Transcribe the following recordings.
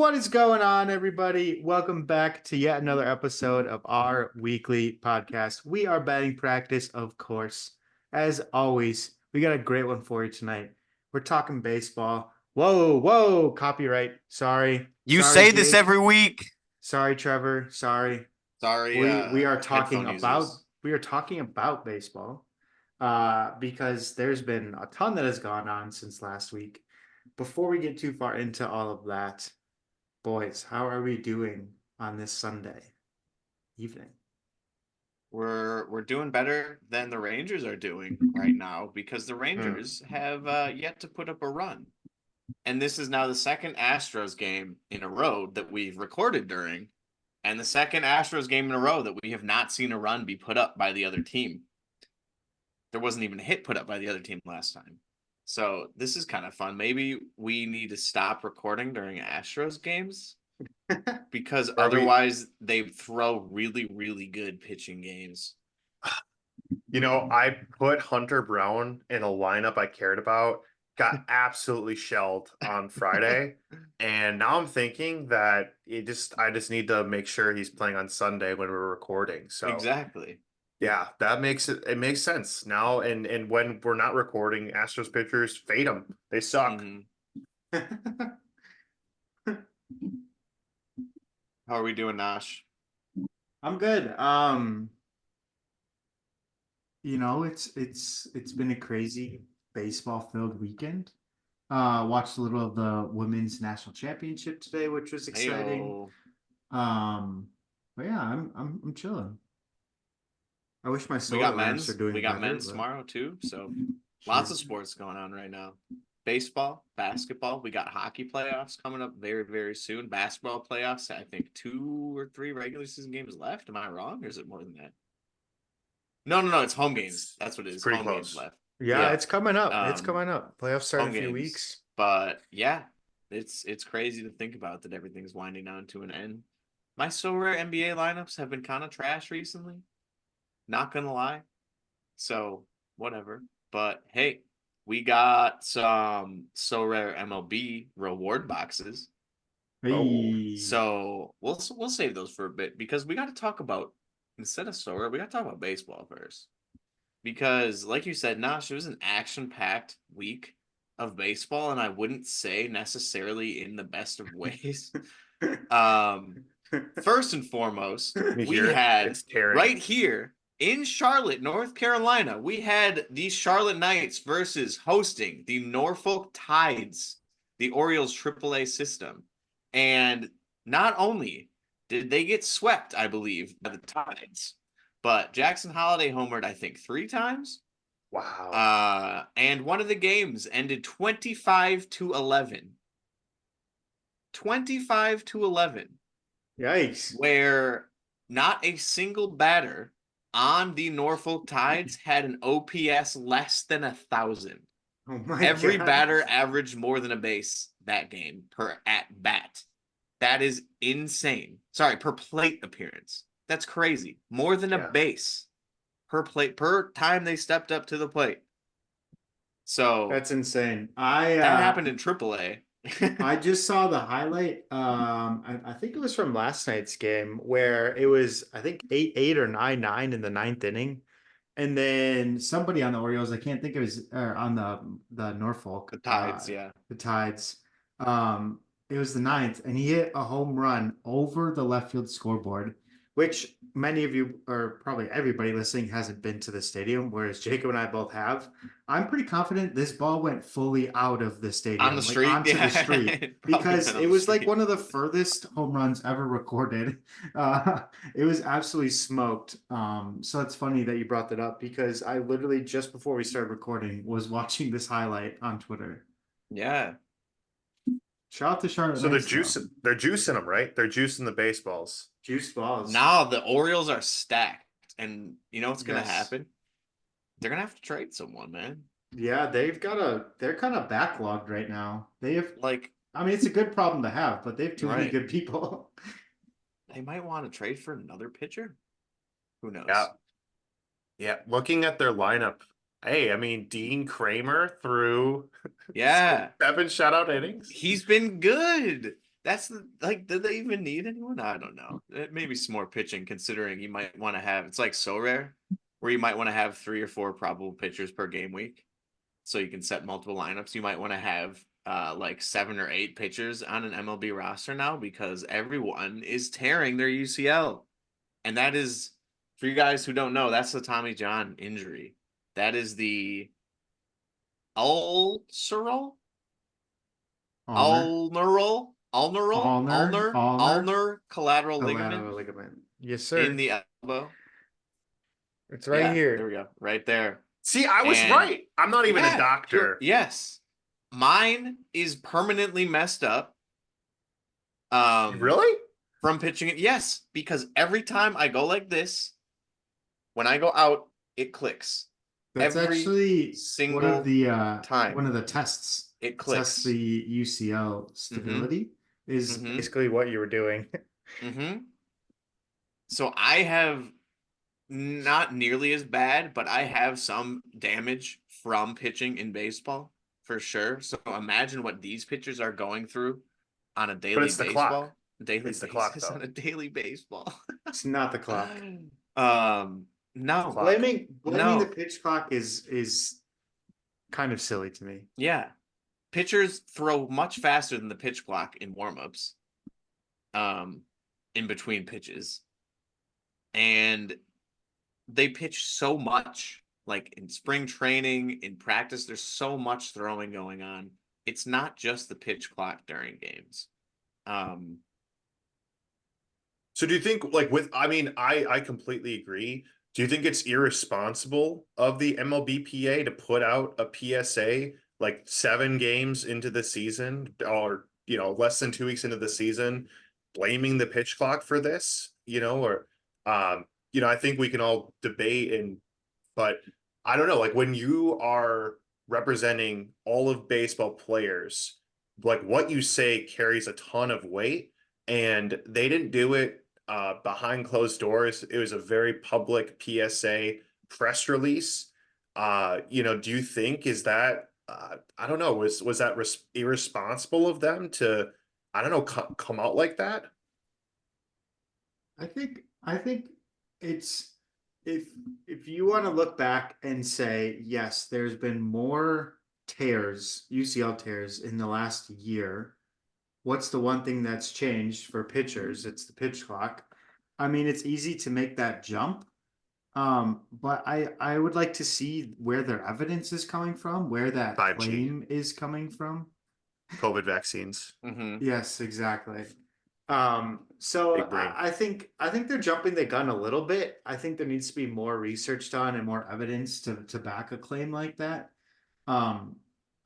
What is going on, everybody? Welcome back to yet another episode of our weekly podcast. We are batting practice, of course. As always, we got a great one for you tonight. We're talking baseball. Whoa, copyright. Sorry. You Sorry, say this Jake. every week. Sorry, Trevor. Sorry. Sorry, We are talking headphone about users. baseball because there's been a ton that has gone on since last week. Before we get too far into all of that, boys, how are we doing on this Sunday evening? We're doing better than the Rangers are doing right now because the Rangers have yet to put up a run. And this is now the second Astros game in a row that we've recorded during, and the second Astros game in a row that we have not seen a run be put up by the other team. There wasn't even a hit put up by the other team last time. So this is kind of fun. Maybe we need to stop recording during Astros games because otherwise they throw really, really good pitching games. I put Hunter Brown in a lineup I cared about, got absolutely shelled on Friday, and now I'm thinking that I just need to make sure he's playing on Sunday when we're recording. So Exactly. yeah, that makes it makes sense now. And when we're not recording, Astros pitchers fade them. They suck. How are we doing, Nash? I'm good. It's been a crazy baseball-filled weekend. Watched a little of the women's national championship today, which was exciting. But yeah, I'm chilling. I wish my solar lamps are doing We got better, men's but tomorrow too. So lots of sports going on right now. Baseball, basketball. We got hockey playoffs coming up very, very soon. Basketball playoffs. I think 2 or 3 regular season games left. Am I wrong, or is it more than that? No. It's home games. That's what it is. Pretty Home close. games left. Yeah, it's coming up. It's Um, coming up. Playoffs start in home a few games. weeks. But yeah, it's crazy to think about that everything's winding down to an end. My Sorare NBA lineups have been kind of trash recently. Not gonna lie. So whatever. But hey, we got some Sorare MLB reward boxes. Hey. So we'll save those for a bit because we got to talk about, instead of Sorare, we got to talk about baseball first. Because like you said, Nash, it was an action-packed week of baseball, and I wouldn't say necessarily in the best of ways. First and foremost, we had right here in Charlotte, North Carolina, we had the Charlotte Knights versus hosting the Norfolk Tides, the Orioles AAA system. And not only did they get swept, I believe, by the Tides, but Jackson Holiday homered, I think, 3 times. Wow. And one of the games ended 25-11. 25-11. Yikes. Where not a single batter on the Norfolk Tides had an OPS less than 1,000. Oh my Every God. batter averaged more than a base that game per at bat. That is insane. Sorry, per plate appearance. That's crazy. More than a base per time they stepped up to the plate. So that's insane. That happened in AAA. I just saw the highlight. I think it was from last night's game where it was, I think 8-8 or 9-9 in the 9th inning. And then somebody on the Orioles, I can't think of his, or on the Norfolk. The Tides, yeah. The Tides. It was the 9th, and he hit a home run over the left field scoreboard, which many of you, or probably everybody listening, hasn't been to the stadium, whereas Jacob and I both have. I'm pretty confident this ball went fully out of the stadium, on the street, onto the street, because it was like one of the furthest home runs ever recorded. It was absolutely smoked. So it's funny that you brought that up because I literally just before we started recording was watching this highlight on Twitter. Yeah. Shout out to Charlotte. So they're juicing them, right? They're juicing the baseballs. Juice balls. Now the Orioles are stacked, and you know what's gonna happen? They're gonna have to trade someone, man. Yeah, they're kind of backlogged right now. They have I mean, it's a good problem to have, but they have too many good people. They might want to trade for another pitcher. Who knows? Yeah. Looking at their lineup, hey, I mean, Dean Kramer threw 7 shutout innings. He's been good. That's like, did they even need anyone? I don't know. Maybe some more pitching, considering you might want to have, it's like so rare, where you might want to have 3 or 4 probable pitchers per game week, so you can set multiple lineups. You might want to have like 7 or 8 pitchers on an MLB roster now, because everyone is tearing their UCL, and that is, for you guys who don't know, that's the Tommy John injury. That is the ulceral Ulnar, ulnar, ulnar collateral ligament collateral ligament. Yes, in sir. the elbow. It's right Yeah, there here. we go. Right there. See, I was And right. I'm not even a yeah, doctor. yes. Mine is permanently messed up. Um, Really? from pitching it. Yes, because every time I go like this, when I go out, it clicks. That's Every actually single time one of the tests. it Test clicks. the UCL stability is basically what you were doing. Mm-hmm. So I have not nearly as bad, but I have some damage from pitching in baseball for sure. So imagine what these pitchers are going through on a But daily it's the clock. daily It's the clock, basis though. on a daily baseball. It's not the clock. No, Clock. Blaming the no, pitch clock is kind of silly to me. yeah. Pitchers throw much faster than the pitch clock in warmups, in between pitches, and they pitch so much. Like in spring training, in practice, there's so much throwing going on. It's not just the pitch clock during games. Um, So do you think like with I mean I completely agree. Do you think it's irresponsible of the MLBPA to put out a PSA like 7 games into the season or less than 2 weeks into the season blaming the pitch clock for this, or I think we can all debate but I don't know, like when you are representing all of baseball players, like what you say carries a ton of weight and they didn't do it behind closed doors. It was a very public PSA press release. Do you think is that I don't know, was that irresponsible of them to I don't know come out like that? I think it's if if you want to look back and say, yes, there's been more tears, UCL tears in the last year. What's the one thing that's changed for pitchers? It's the pitch clock. I mean, it's easy to make that jump. But I would like to see where their evidence is coming from, where that 5G, claim is coming from. COVID vaccines, mhm. Yes, exactly. big brain. I think they're jumping the gun a little bit. I think there needs to be more research done and more evidence to back a claim like that. Um,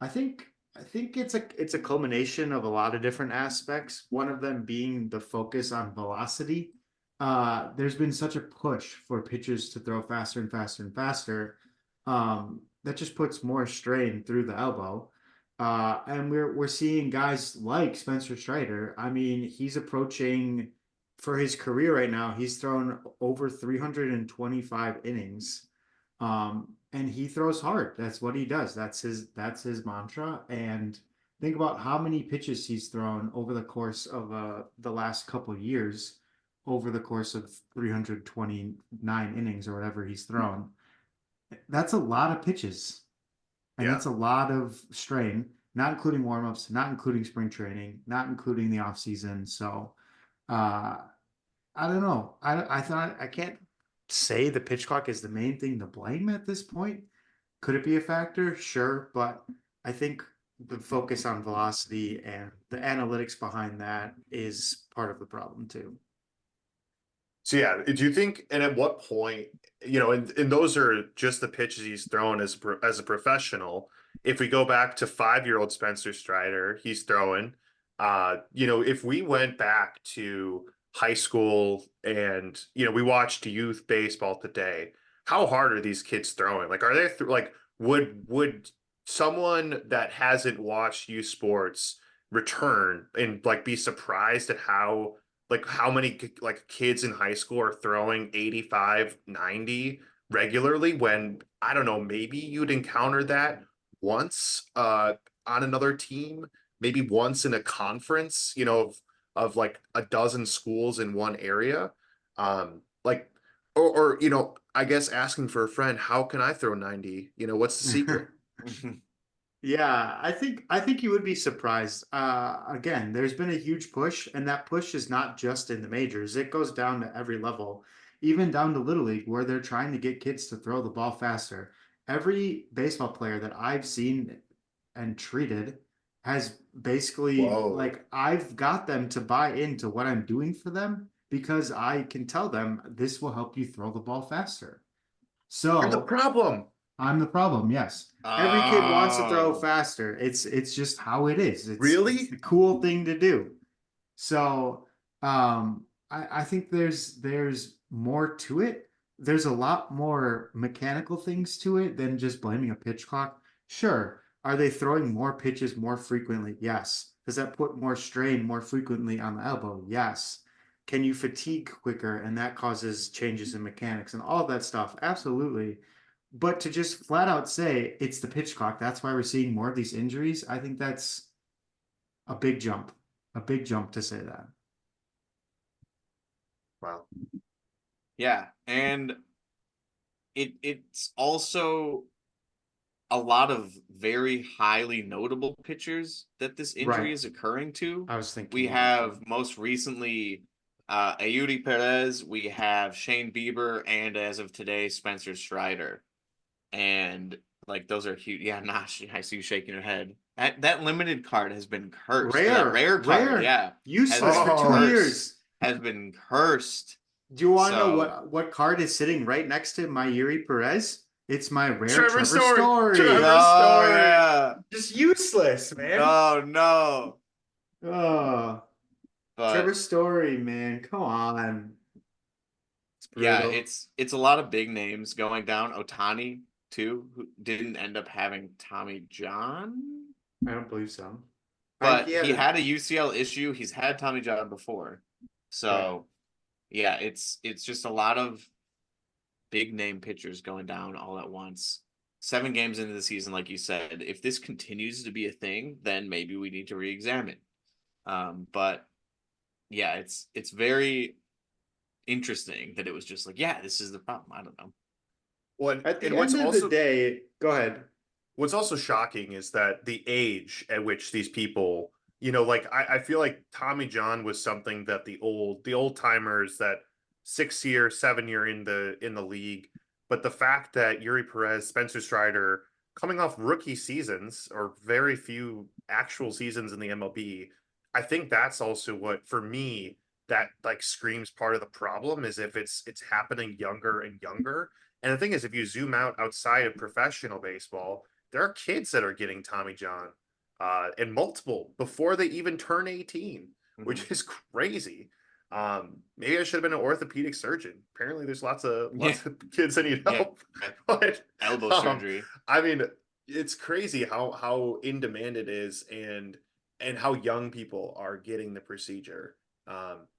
I think it's a culmination of a lot of different aspects. One of them being the focus on velocity. There's been such a push for pitchers to throw faster and faster and faster. That just puts more strain through the elbow. And we're seeing guys like Spencer Strider. I mean, he's approaching for his career right now, he's thrown over 325 innings. And he throws hard. That's what he does. That's his mantra. And think about how many pitches he's thrown over the course of the last couple of years, over the course of 329 innings or whatever he's thrown. That's a lot of pitches. And Yeah. that's a lot of strain, not including warmups, not including spring training, not including the off season. So uh I don't know. I thought I can't say the pitch clock is the main thing to blame at this point. Could it be a factor? Sure, but I think the focus on velocity and the analytics behind that is part of the problem too. So yeah, do you think, and at what point, and those are just the pitches he's thrown as a professional. If we go back to 5-year-old Spencer Strider, he's throwing. If we went back to high school and we watched youth baseball today, how hard are these kids throwing? Like, are they like would someone that hasn't watched youth sports return and like be surprised at how many like kids in high school are throwing 85, 90 regularly when I don't know, maybe you'd encounter that once on another team, maybe once in a conference, of like a dozen schools in one area. Like, or you know, I guess asking for a friend, how can I throw 90? You know, what's the secret? Yeah, I think you would be surprised. Again, there's been a huge push, and that push is not just in the majors. It goes down to every level, even down to Little League, where they're trying to get kids to throw the ball faster. Every baseball player that I've seen and treated has basically Whoa. like I've got them to buy into what I'm doing for them because I can tell them this will help you throw the ball faster. You're the So problem. I'm the problem, yes. Every kid wants to throw Oh, faster. It's just how it is. It's Really? the cool thing to do. So I think there's more to it. There's a lot more mechanical things to it than just blaming a pitch clock. Sure. Are they throwing more pitches more frequently? Yes. Does that put more strain more frequently on the elbow? Yes. Can you fatigue quicker and that causes changes in mechanics and all of that stuff? Absolutely. But to just flat out say it's the pitch clock, that's why we're seeing more of these injuries, I think that's a big jump. A big jump to say that. Wow. yeah, and it's also a lot of very highly notable pitchers that this injury Right. is occurring to. I was thinking We about that. have most recently Ayuri Perez, we have Shane Bieber, and as of today, Spencer Strider. And like those are huge. Yeah, Nash, I see you shaking your head. That limited card has been cursed. Or that Rare, rare card, rare, yeah, has useless for been two Oh, cursed. years. Has been cursed. Do you want to know So what card is sitting right next to my Yuri Perez? It's my rare Trevor Trevor Story. Story. Trevor oh Story. yeah. Just useless, man. Oh no. Oh, Trevor But Story, man. Come on. It's yeah, brutal. it's a lot of big names going down. Otani too, who didn't end up having Tommy John, I don't believe so. I think he but had he a had a UCL issue. He's had Tommy John before. right. So yeah, it's just a lot of big name pitchers going down all at once. 7 games into the season, like you said, if this continues to be a thing, then maybe we need to re-examine. But yeah, it's very interesting that it was just like, yeah, this is the problem. I don't know. Well, At and the end of the day, go ahead. what's also shocking is that the age at which these people, you know, like I feel like Tommy John was something that the old timers that 6 year, 7 year in the league, but the fact that Yuri Perez, Spencer Strider, coming off rookie seasons or very few actual seasons in the MLB, I think that's also what for me that like screams part of the problem is if it's happening younger and younger. And the thing is, if you zoom out outside of professional baseball, there are kids that are getting Tommy John, and multiple before they even turn 18, Mm-hmm. which is crazy. Maybe I should have been an orthopedic surgeon. Apparently, there's Yeah, lots of kids that need yeah. help. But Elbow um, surgery. I mean, it's crazy how in demand it is, and how young people are getting the procedure.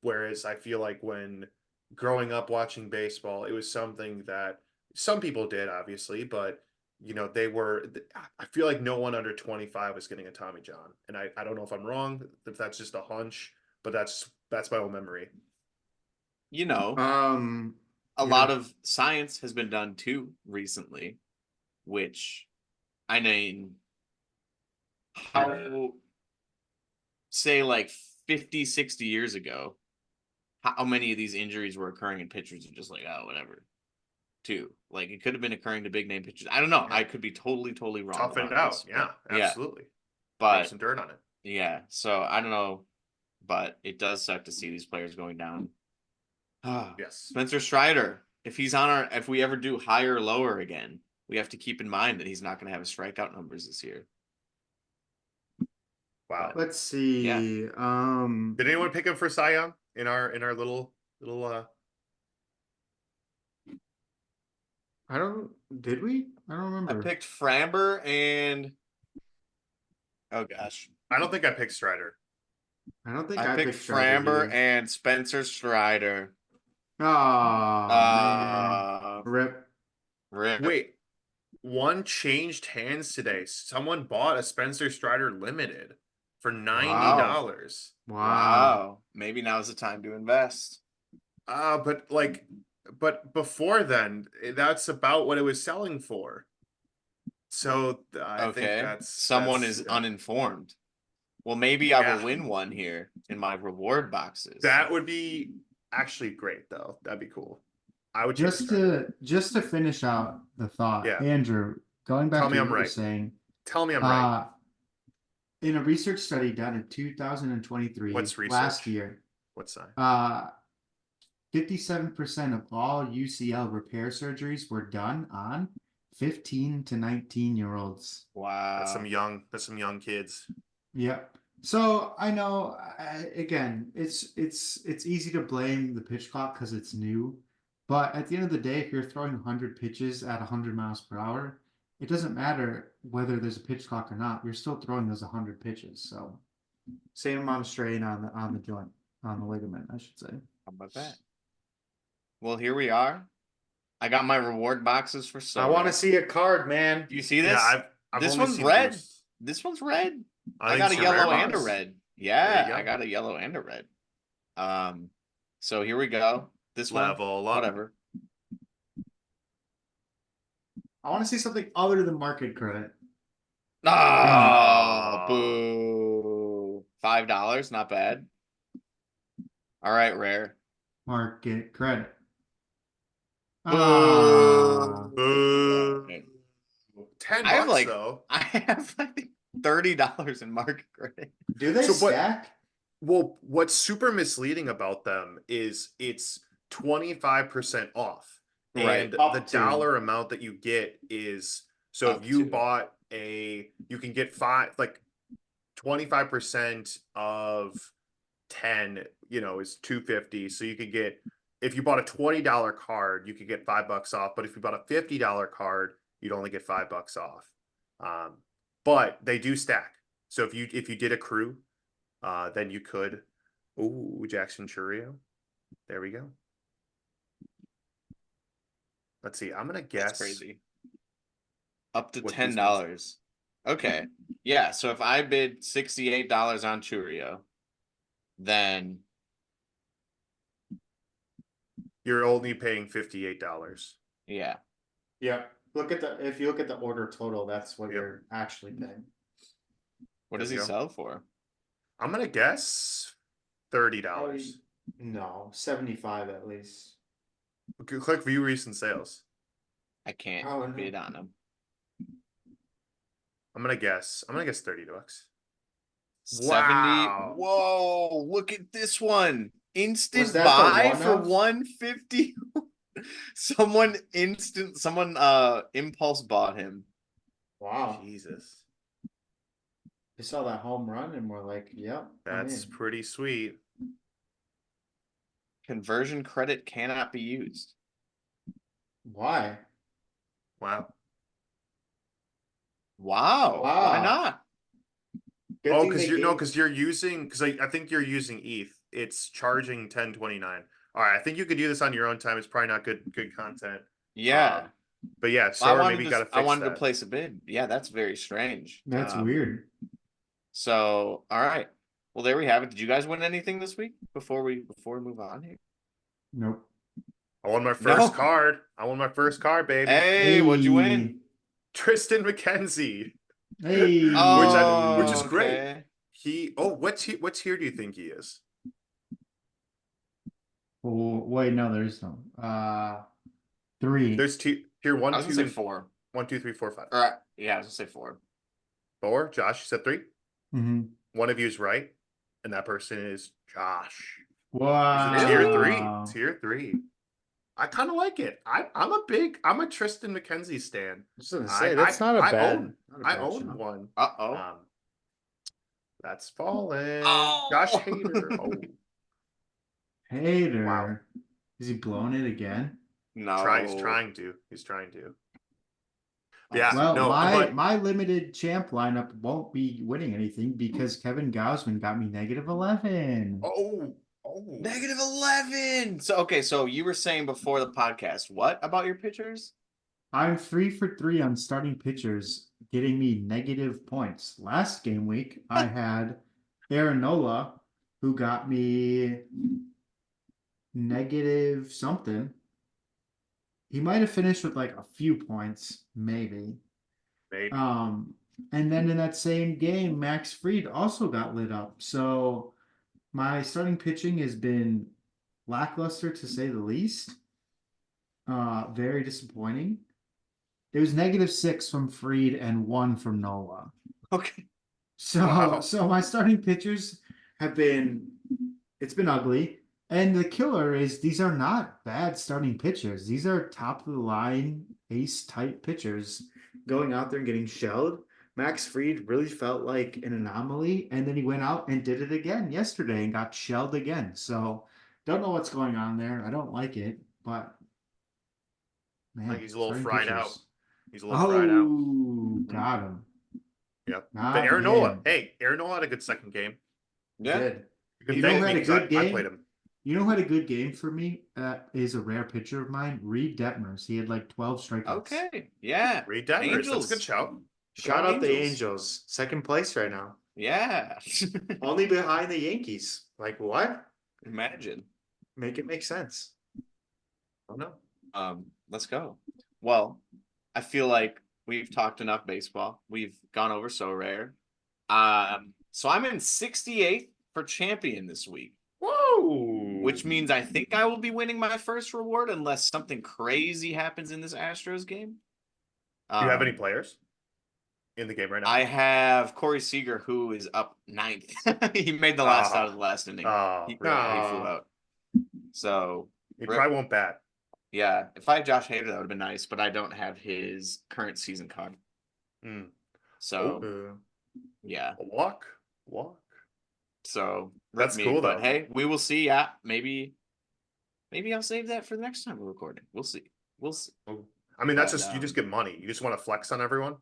Whereas I feel like when growing up watching baseball, it was something that some people did, obviously, but you know, I feel like no one under 25 was getting a Tommy John. And I don't know if I'm wrong, if that's just a hunch, but that's my own memory. You know, Um, a yeah. lot of science has been done too recently, which I mean, how say like 50, 60 years ago, how many of these injuries were occurring in pitchers are just like, oh, whatever, too. Like it could have been occurring to big name pitchers. I don't know. Yeah. I could be totally wrong Toughen it about out. this, Yeah, but yeah. absolutely. Rub But some dirt on it. yeah, so I don't know, but it does suck to see these players going down. Yes. Spencer Strider, if we ever do higher or lower again, we have to keep in mind that he's not going to have his strikeout numbers this year. Wow. But Let's yeah, see. Did anyone pick him for Cy Young in our little I don't, did we? I don't I remember. picked Framber and oh gosh, I don't think I picked Strider. I don't think I I picked picked Strider Framber either. and Spencer Strider. Oh man. Uh, Rip. rip. Wait, one changed hands today. Someone bought a Spencer Strider limited. for $90. Wow. Maybe now's the time to invest. But before then, that's about what it was selling for. So I think Okay. that's Someone that's is uninformed. Well, maybe I will Yeah. win one here in my reward boxes. that would be actually great though. That'd be cool. I would take a Just strike. to finish out the thought, Yeah. Andrew, going back Tell to me what I'm you were right. saying, Tell me I'm right. in a research study done in 2023, What's last research? year, What's that? 57% of all UCL repair surgeries were done on 15 to 19-year-olds. That's Wow. some young kids. Yep. So I know, again, it's easy to blame the pitch clock because it's new, but at the end of the day, if you're throwing 100 pitches at 100 miles per hour, it doesn't matter whether there's a pitch clock or not. You're still throwing those 100 pitches. So same amount of strain on the joint, on the ligament, I should say. How about that? Well, here we are. I got my reward boxes for I want to Sorare. see a card, man. Do you see this? Yeah, I've This only one's seen red. boosts. This one's red. I think got a it's yellow rare and a box. red. There Yeah, you I go. got a yellow and a red. So here we go. This one, Level up. whatever. I want to see something other than market credit. Oh, boo. $5, not bad. All right, rare. Market credit. Boo. $10 I have like though. I have like $30 in market credit. Do they stack? Well, what's super misleading about them is it's 25% off. Right. And Up the to. dollar amount that you get is so Up if you to. bought you can get 25% of 10, is 250. So you could get, if you bought a $20 card, you could get $5 off. But if you bought a $50 card, you'd only get $5 off. But they do stack. So if you did accrue, then you could. Ooh, Jackson Churio. There we go. Let's see. I'm gonna guess. That's crazy. Up to what these $10. Okay. Yeah. So if I bid $68 on Churio, then You're only paying $58. yeah. Yeah. If you look at the order total, that's what Yep. you're actually paying. What There does we he go. sell for? I'm gonna guess $30. No, 75 at least. Click view recent sales. I can't Oh, no. bid on him. I'm gonna guess $30. 70. Wow. Whoa, look at this one. Instant Was that the buy one for of? 150. someone impulse bought him. Wow. Jesus. We saw that home run and we're like, yep. That's pretty sweet. Conversion credit cannot be used. Why? Wow. Wow. Why not? Oh, because you're using, because I think you're using ETH. It's charging 1029. All right, I think you could do this on your own time. It's probably not good content. Yeah. But yeah, I Sorare wanted maybe to, got to fix I wanted to that. place a bid. Yeah, that's very strange. That's weird. So, all right. Well, there we have it. Did you guys win anything this week before we move on here? Nope. I won my first card. I won my first card, baby. Hey, what'd you win? Tristan McKenzie. Hey. Which is great. Okay. What's here do you think he is? Oh, wait, no, there's no. 3. There's tier 1, I was 2, gonna say 4. 1, 2, 3, 4, 5. All right. Yeah, I was gonna say 4. 4. Josh, you said 3. Mm-hmm. One of you is right, and that person is Josh. Wow. He's a tier 3. Tier 3. I kind of like it. I'm a Tristan McKenzie stan. I was gonna say that's not a bad. I own one. Uh-oh. That's falling. Oh. Josh Hader. Oh. Hater. Wow. Is he blowing it again? No. He's trying to. Yeah. Well, no, my limited champ lineup won't be winning anything because Kevin Gausman got me -11. Oh. -11. So you were saying before the podcast, what about your pitchers? I'm 3 for 3 on starting pitchers, getting me negative points. Last game week, I had Aaron Nola, who got me negative something. He might have finished with like a few points, maybe. Maybe. And then in that same game, Max Fried also got lit up. So my starting pitching has been lackluster to say the least. Very disappointing. It was -6 from Fried and 1 from Nola. Okay. So Wow. so my starting pitchers have been it's been ugly. And the killer is these are not bad starting pitchers. These are top of the line ace type pitchers going out there and getting shelled. Max Fried really felt like an anomaly, and then he went out and did it again yesterday and got shelled again. So don't know what's going on there. I don't like it, but I think man, he's a little starting fried out. pitchers. He's a little fried out. Oh, got him. Yep. But Got Aaron Nola, him. hey, Aaron Nola had a good second game. He Yeah. did. You can You know thank who me had a 'cause good I game? played him. You know who had a good game for me? Is a rare pitcher of mine, Reed Detmers. He had like 12 strikeouts. Okay. Yeah. Reed Denvers. That's a good Angels. shout. Shout Go out the Angels. Angels. Second place right now. Yeah. Only behind the Yankees. Like what? Imagine. Make it make sense. Oh no. Let's go. Well, I feel like we've talked enough baseball. We've gone over so rare. So I'm in 68th for champion this week, Whoa. which means I think I will be winning my first reward unless something crazy happens in this Astros game. Do you have any players in the game right now? I have Corey Seager, who is up 9th. He made the last out of the last inning. Oh, He really? flew out. So He probably won't bat. yeah, if I had Josh Hader, that would have been nice, but I don't have his current season card. Mm. So Ooh. yeah. Walk. So That's me, cool, but though. hey, we will see. Yeah, maybe I'll save that for the next time we're recording. We'll see. I mean, that's But, just you just get money. You just want to flex on everyone.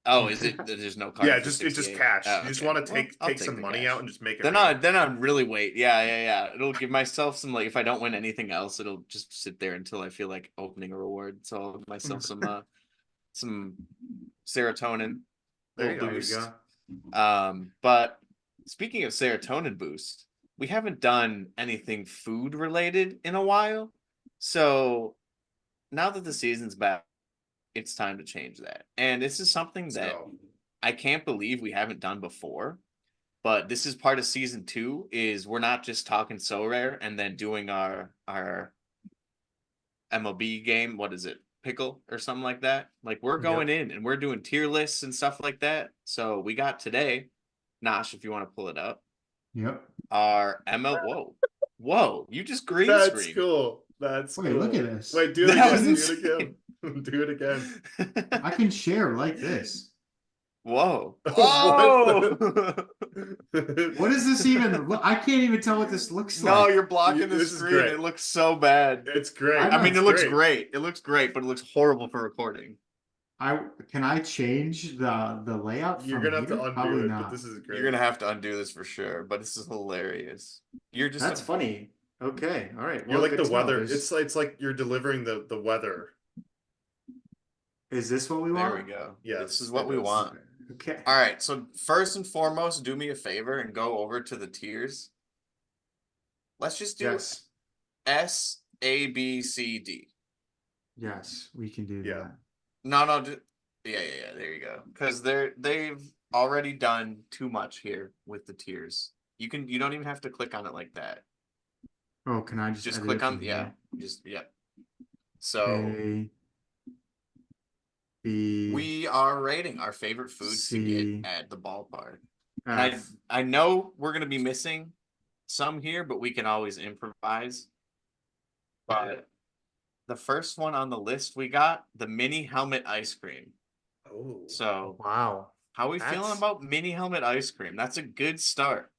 Oh, is it? There's no card. Yeah, for it's just 68? cash. Oh, you just okay. want to Well, take I'll take some the money cash. out and just make it. Then I really wait. Yeah. It'll give myself some, like, if I don't win anything else, it'll just sit there until I feel like opening a reward. So I'll give myself some serotonin, There little you go. boost. But speaking of serotonin boost, we haven't done anything food related in a while. So now that the season's back, it's time to change that. And this is something that So, I can't believe we haven't done before. But this is part of season 2. Is we're not just talking so rare and then doing our MLB game. What is it? Pickle or something like that. Like, we're going in and we're doing tier lists and stuff like that. So we got today, Nosh, if you want to pull it up. Yep. Our ML. Whoa! You just green that's screen. cool. That's Wait, cool. look at this. Wait, do it That again. was Do it again. Do it again. I can share like this. Whoa! What Oh! What does this even look? I can't even tell what this looks No, like. you're blocking the This is screen. great. It looks so bad. It's great. I know, I mean, it's it looks great. great. It looks great, but it looks horrible for recording. Can I change the layout You're from gonna have here? to undo Probably it, not. but this is great. You're gonna have to undo this for sure. But this is hilarious. You're just That's funny. Okay, all right. You're Well, like good the to know. weather. There's- It's like you're delivering the weather. Is this what we There want? we go. Yes, This is what it we is. want. Okay. All right. So first and foremost, do me a favor and go over to the tiers. Let's just do Yes. S, A, B, C, D. Yes, we can do Yeah. that. No. Yeah. There you go. Because they've already done too much here with the tiers. You don't even have to click on it like that. Oh, can I just Just edit click it on from here? So A, B, we are rating our favorite foods to C, get at the ballpark. And F. I know we're gonna be missing some here, but we can always improvise. But the first one on the list, we got the mini helmet ice cream. Oh. So Wow. how are we feeling That's- about mini helmet ice cream? That's a good start.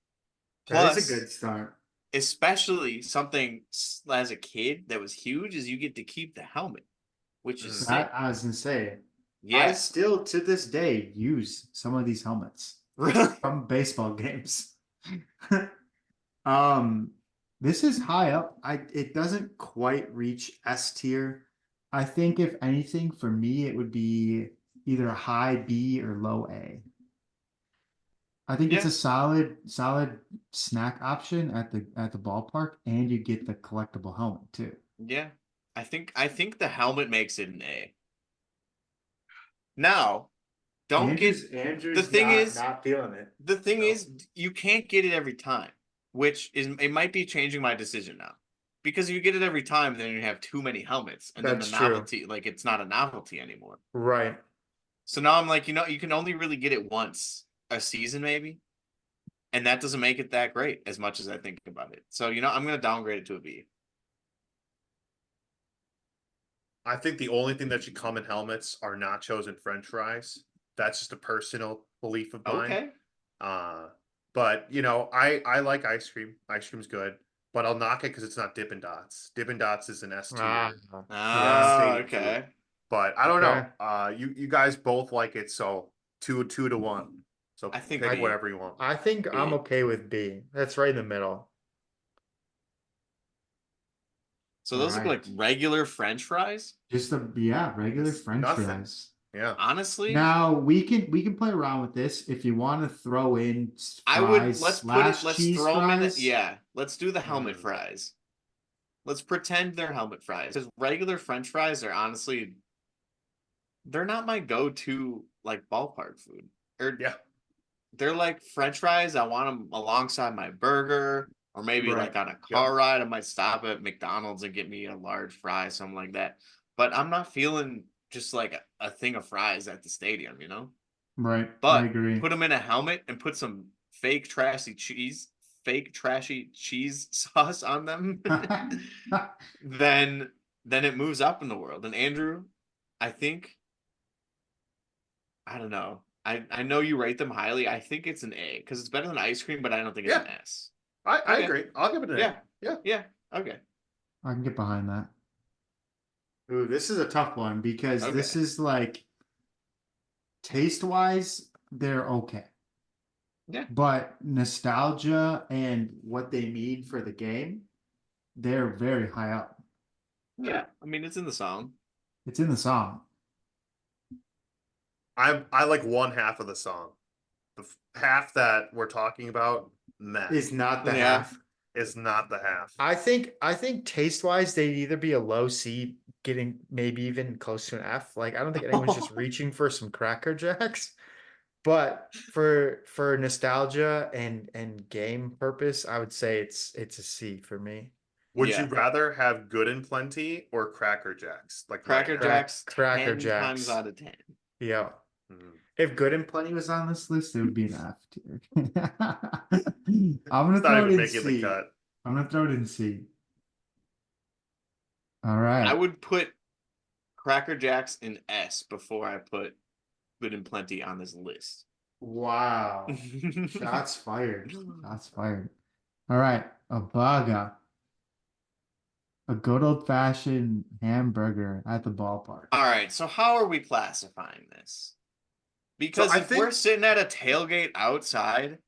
That Plus, is a good start. especially something as a kid that was huge, is you get to keep the helmet, which is sick. That I was gonna say. I Yeah. still to this day use some of these helmets Really? from baseball games. This is high up. It doesn't quite reach S tier. I think if anything for me it would be either a high B or low A. I think it's Yeah. a solid snack option at the ballpark, and you get the collectible helmet too. Yeah. I think the helmet makes it an A. Now, don't get the Andrew's thing is not feeling it. the thing No. is you can't get it every time, which is it might be changing my decision now. Because if you get it every time, then you have too many helmets, and then the That's true. novelty, like it's not a novelty anymore. Right. So now I'm like, you can only really get it once a season, maybe, and that doesn't make it that great as much as I think about it. So I'm gonna downgrade it to a B. I think the only thing that should come in helmets are nachos and French fries. That's just a personal belief of mine. Okay. But I like ice cream. Ice cream's good, but I'll knock it because it's not Dippin' Dots. Dippin' Dots is an S tier. Oh, Stadium okay. food. But I don't Okay. know. You guys both like it, so 2-2 to 1. So I think pick B. whatever you want. I think I'm B. okay with B. That's right in the middle. So those look like Right. regular French fries. Just regular It's French nothing. fries. Yeah. Honestly, Now we can play around with this if you want to throw in I would fries let's put it. slash Let's cheese throw them in. fries. Yeah, let's do the helmet Mm. fries. Let's pretend they're helmet fries because regular French fries are honestly they're not my go-to like ballpark food. Or Yeah. they're like French fries. I want them alongside my burger, or maybe Right. like on a car ride. I might stop at McDonald's and get me a large fry, something like that. But I'm not feeling just like a thing of fries at the stadium, Right. I But agree. put them in a helmet and put some fake trashy cheese sauce on them, then it moves up in the world. And Andrew, I think I don't know. I know you rate them highly. I think it's an A because it's better than ice cream, but I don't think it's an Yeah. S. I Okay. agree. I'll give it an A. Yeah. Yeah. Yeah. Okay. I can get behind that. Ooh, this is a tough one because this Okay. is like taste wise, they're okay. Yeah. But nostalgia and what they mean for the game, they're very high up. Yeah. I mean, it's in the song. It's in the song. I like one half of the song. The half that we're talking about, meh, Is not the Yeah. half. is not the half. I think taste wise, they'd either be a low C, getting maybe even close to an F. Like I don't think anyone's just reaching for some Cracker Jacks. But for nostalgia and game purpose, I would say it's a C for me. Would Yeah. you rather have Good and Plenty or Cracker Jacks? Like Cracker right now? Jacks Cracker 10 Jacks. times out of 10. Yeah. Mhm. If Good and Plenty was on this list, it would be an F tier. I'm gonna It's not throw it even in making the C. cut. I'm gonna throw it in C. All I right. would put Cracker Jacks in S before I put Good and Plenty on this list. Wow. Shots fired. Shots fired. All right. A burger. A good old fashioned hamburger at the ballpark. All right, so how are we classifying this? Because I if we're think- sitting at a tailgate outside,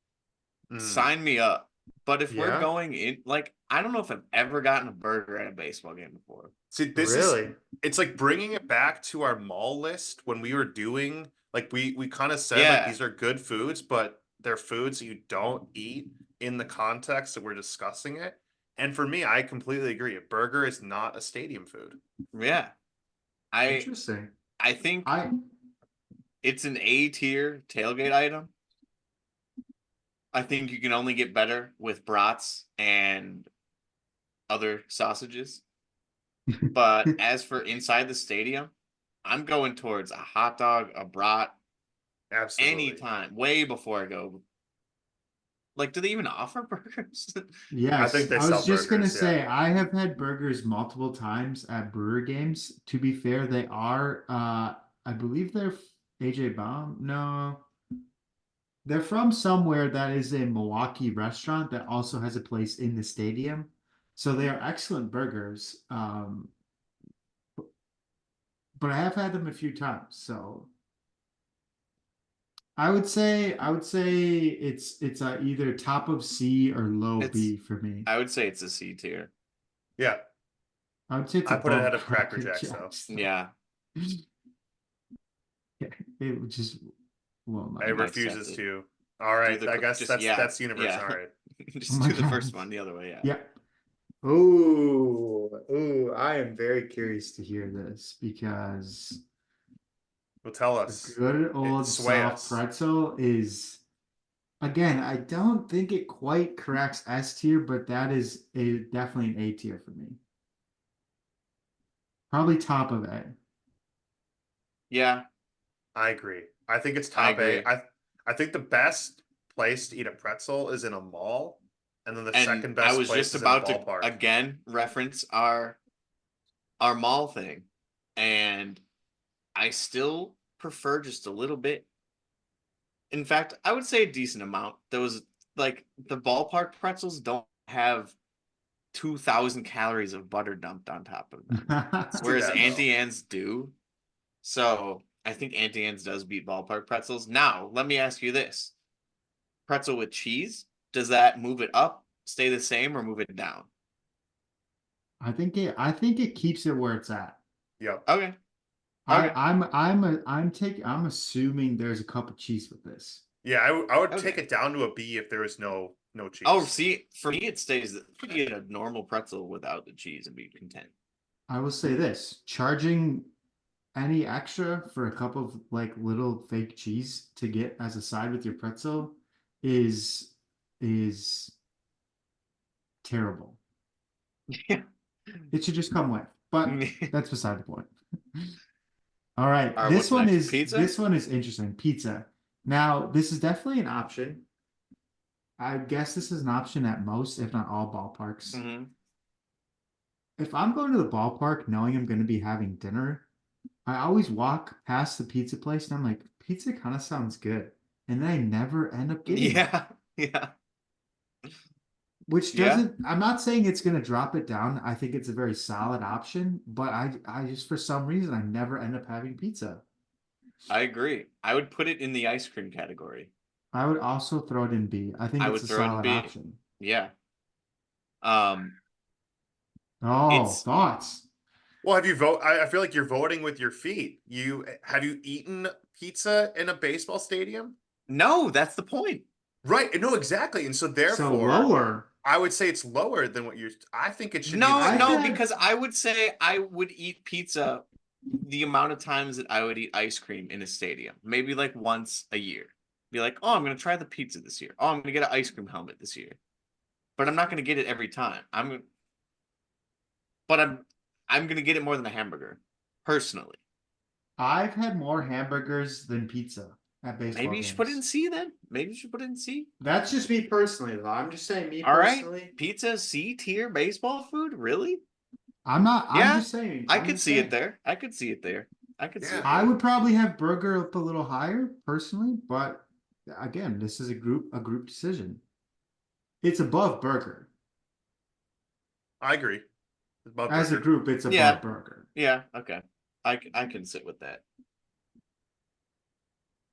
Mm. sign me up. But if we're Yeah? going in, like, I don't know if I've ever gotten a burger at a baseball game before. See, this Really? it's like bringing it back to our mall list when we were doing, like we kind of said like Yeah. these are good foods, but they're foods that you don't eat in the context that we're discussing it. And for me, I completely agree. A burger is not a stadium food. Yeah. I Interesting. I think I it's an A tier tailgate item. I think you can only get better with brats and other sausages. But as for inside the stadium, I'm going towards a hot dog, a brat, Absolutely. anytime, way before I go. Like, do they even offer burgers? yes, I think they I was sell just gonna burgers, yeah. say I have had burgers multiple times at Brewer games. To be fair, they are I believe they're AJ Baum. No. They're from somewhere that is a Milwaukee restaurant that also has a place in the stadium. So they are excellent burgers. But I have had them a few times. So I would say it's either top of C or low It's B for me. I would say it's a C tier. Yeah. I would say it's I put it above ahead of Cracker Jacks, though. Jacks, though. Yeah. It just will not. It might refuses accept it. to. All right, the I cr- guess just yeah, that's the universe. yeah. All right, Just Oh my do the first God. one the other way. Yeah. Yeah. Ooh, I am very curious to hear this because well, tell the us. good It, old sway soft us. pretzel is, again, I don't think it quite cracks S tier, but that is definitely an A tier for me. Probably top of A. Yeah, I agree. I think it's I top A. agree. I think the best place to eat a pretzel is in a mall, and then the And second I best was place just is in a about to ballpark. again reference our mall thing, and I still prefer just a little bit. In fact, I would say a decent amount. Those like the ballpark pretzels don't have 2,000 calories of butter dumped on top of them, It's too whereas bad though. Auntie Anne's do. So I think Auntie Anne's does beat ballpark pretzels. Now, let me ask you this: pretzel with cheese, does that move it up, stay the same, or move it down? I think it keeps it where it's at. Yep. Okay, I okay, I'm assuming there's a cup of cheese with this. Yeah, I would take okay. it down to a B if there was no Oh, cheese. see, for me, it stays. You get a normal pretzel without the cheese and be content. I will say this, charging any extra for a cup of like little fake cheese to get as a side with your pretzel is terrible. Yeah. It should just come with, but that's beside the point. All right, All right, what's next? Pizza? this one is interesting. Pizza. Now, this is definitely an option. I guess this is an option at most, if not all ballparks. Hmm. If I'm going to the ballpark knowing I'm going to be having dinner, I always walk past the pizza place and I'm like, pizza kind of sounds good. And then I never end up getting it. Yeah, yeah, Which yeah. doesn't, I'm not saying it's going to drop it down. I think it's a very solid option, but I just, for some reason, I never end up having pizza. I agree. I would put it in the ice cream category. I would also throw it in B. I think I it's would a throw it in solid B. option. Yeah. Um, Oh, it's thoughts? Well, have you vote? I feel like you're voting with your feet. You have you eaten pizza in a baseball stadium? no, that's the point. Right. No, exactly. And so So therefore, lower. I would say it's lower than what you're. I think it should be in No, I've no, C. had because I would say I would eat pizza the amount of times that I would eat ice cream in a stadium. Maybe like once a year. Be like, oh, I'm gonna try the pizza this year. Oh, I'm gonna get an ice cream helmet this year. But I'm not gonna get it every time. But I'm gonna get it more than a hamburger, personally. I've had more hamburgers than pizza at baseball Maybe you should put it in games. C then. Maybe you should put it in C. That's just me personally, though. I'm just saying me All right, personally. pizza C tier baseball food, really? I'm Yeah, just saying. I I'm could just see it saying. there. I could see it there. I could see Yeah. it I there. would probably have burger up a little higher personally, but again, this is a group decision. It's above burger. I agree. Above As a burger. group, it's Yeah, above burger. yeah, okay. I can sit with that.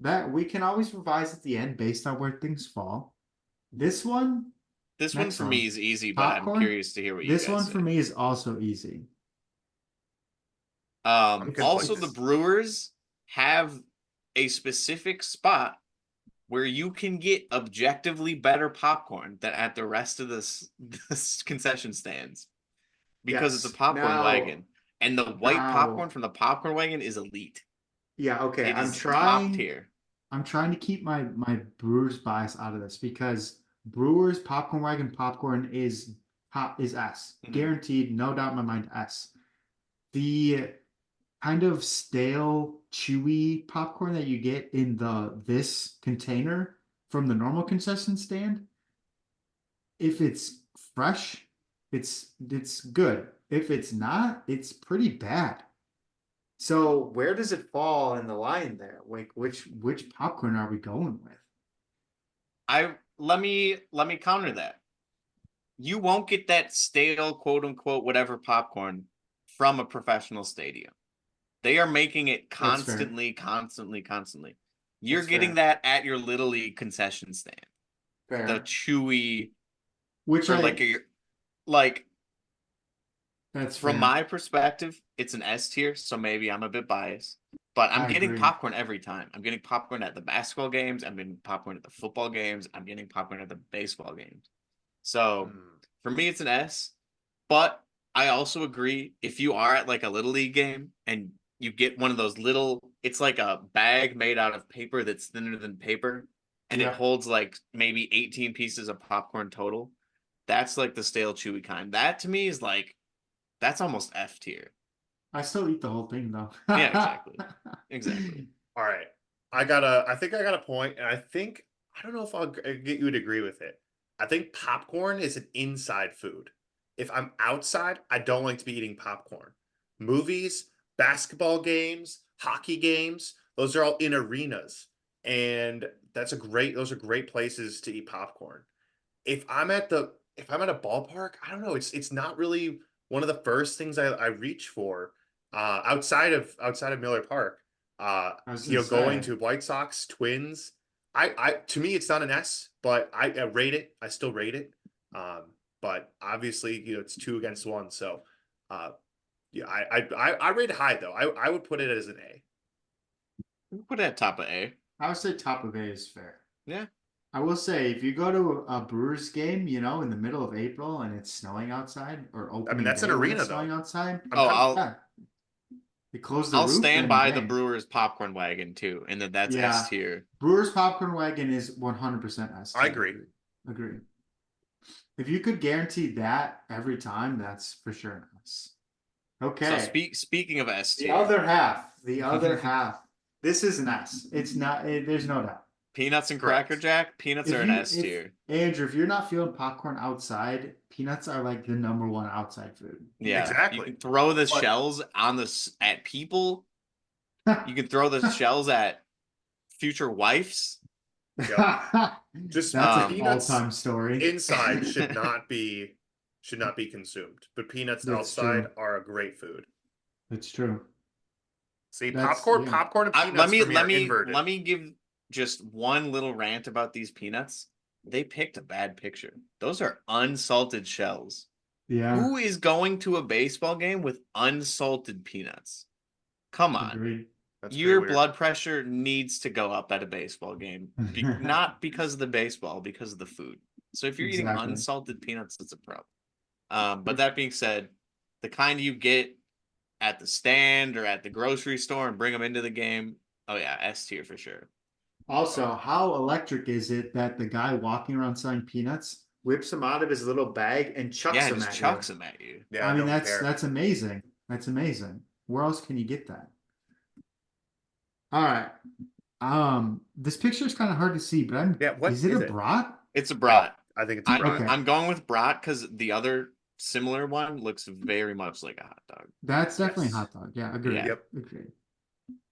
That we can always revise at the end based on where things fall. This one, This one next for me one, is easy, but I'm popcorn. curious to hear what you This guys one for say. me is also easy. I'm good Also the place. Brewers have a specific spot where you can get objectively better popcorn than at the rest of this concession stands because it's a Yes. popcorn wagon. And the white popcorn Now, from the popcorn wagon is elite. yeah, okay. It is top tier. I'm trying to keep my Brewers bias out of this because Brewers popcorn wagon popcorn is S. Mhm. Guaranteed, no doubt in my mind, S. The kind of stale, chewy popcorn that you get in this container from the normal concession stand, if it's fresh, it's good. If it's not, it's pretty bad. So where does it fall in the line there? Like which popcorn are we going with? I let me counter that. You won't get that stale quote unquote whatever popcorn from a professional stadium. They are making it That's fair. constantly, constantly, constantly. You're That's getting fair. that at your Little League concession stand. The Fair. chewy Which or I like That's from fair. my perspective, it's an S tier, so maybe I'm a bit biased. But I'm I getting agree. popcorn every time. I'm getting popcorn at the basketball games. I'm getting popcorn at the football games. I'm getting popcorn at the baseball games. So for me, it's an S. But I also agree if you are at like a little league game and you get one of those little, it's like a bag made out of paper that's thinner than paper, and it Yeah. holds like maybe 18 pieces of popcorn total. That's like the stale, chewy kind. That to me is like, that's almost F tier. I still eat the whole thing though. Yeah, exactly. Exactly. All right. I think I got a point, and I don't know if I'll get you to agree with it. I think popcorn is an inside food. If I'm outside, I don't like to be eating popcorn. Movies, basketball games, hockey games, those are all in arenas. And those are great places to eat popcorn. If I'm at a ballpark, I don't know, it's not really one of the first things I reach for outside of Miller Park. I was You gonna know, going say. to White Sox, Twins. I to me it's not an S, but I rate it. I still rate it. But obviously, you know, it's 2 against 1. So uh yeah, I rate it high though. I would put it as an A. Put it at top of A. I would say top of A is fair. Yeah. I will say if you go to a Brewers game, you know, in the middle of April and it's snowing outside, or I mean, opening that's an day when arena it's though. snowing outside, Oh, yeah, they close the I'll roof stand and by the dang. Brewers popcorn wagon too, and that's Yeah, S tier. Brewers popcorn wagon is 100% S I tier. agree. Agree. If you could guarantee that every time, that's for sure an S. So Okay. speaking of S The tier, other half. The other half. This is an S. It's not. There's no doubt. peanuts and Correct. Cracker Jack, peanuts If are an you, S if tier. Andrew, if you're not feeling popcorn outside, peanuts are like the number one outside food. Yeah, you Exactly. can throw the But shells at people. You can throw the shells at future wives. just That's an peanuts all-time story. inside should not be consumed, but peanuts That's outside true. are a great food. That's true. See, That's yeah. popcorn and Let peanuts me for me let are me inverted. let me give just one little rant about these peanuts. They picked a bad picture. Those are unsalted shells. Yeah. Who is going to a baseball game with unsalted peanuts? Come on. Agreed. That's pretty Your weird. blood pressure needs to go up at a baseball game. Not because of the baseball, because of the food. So if you're eating Exactly. unsalted peanuts, it's a problem. But that being said, the kind you get at the stand or at the grocery store and bring them into the game, oh yeah, S tier for sure. Also, how electric is it that the guy walking around selling peanuts whips them out of his little bag and chucks Yeah, them just at chucks you? them at you. Yeah, I I mean, don't care. that's amazing. That's amazing. Where else can you get that? All right. This picture is kind of hard to see, but Yeah, what is it is a it? brat? It's a brat. I think it's a brat. Okay. I'm going with brat because the other similar one looks very much like a hot dog. That's definitely a Yes. hot dog. Yeah, agreed. Yeah. Yep. Agreed.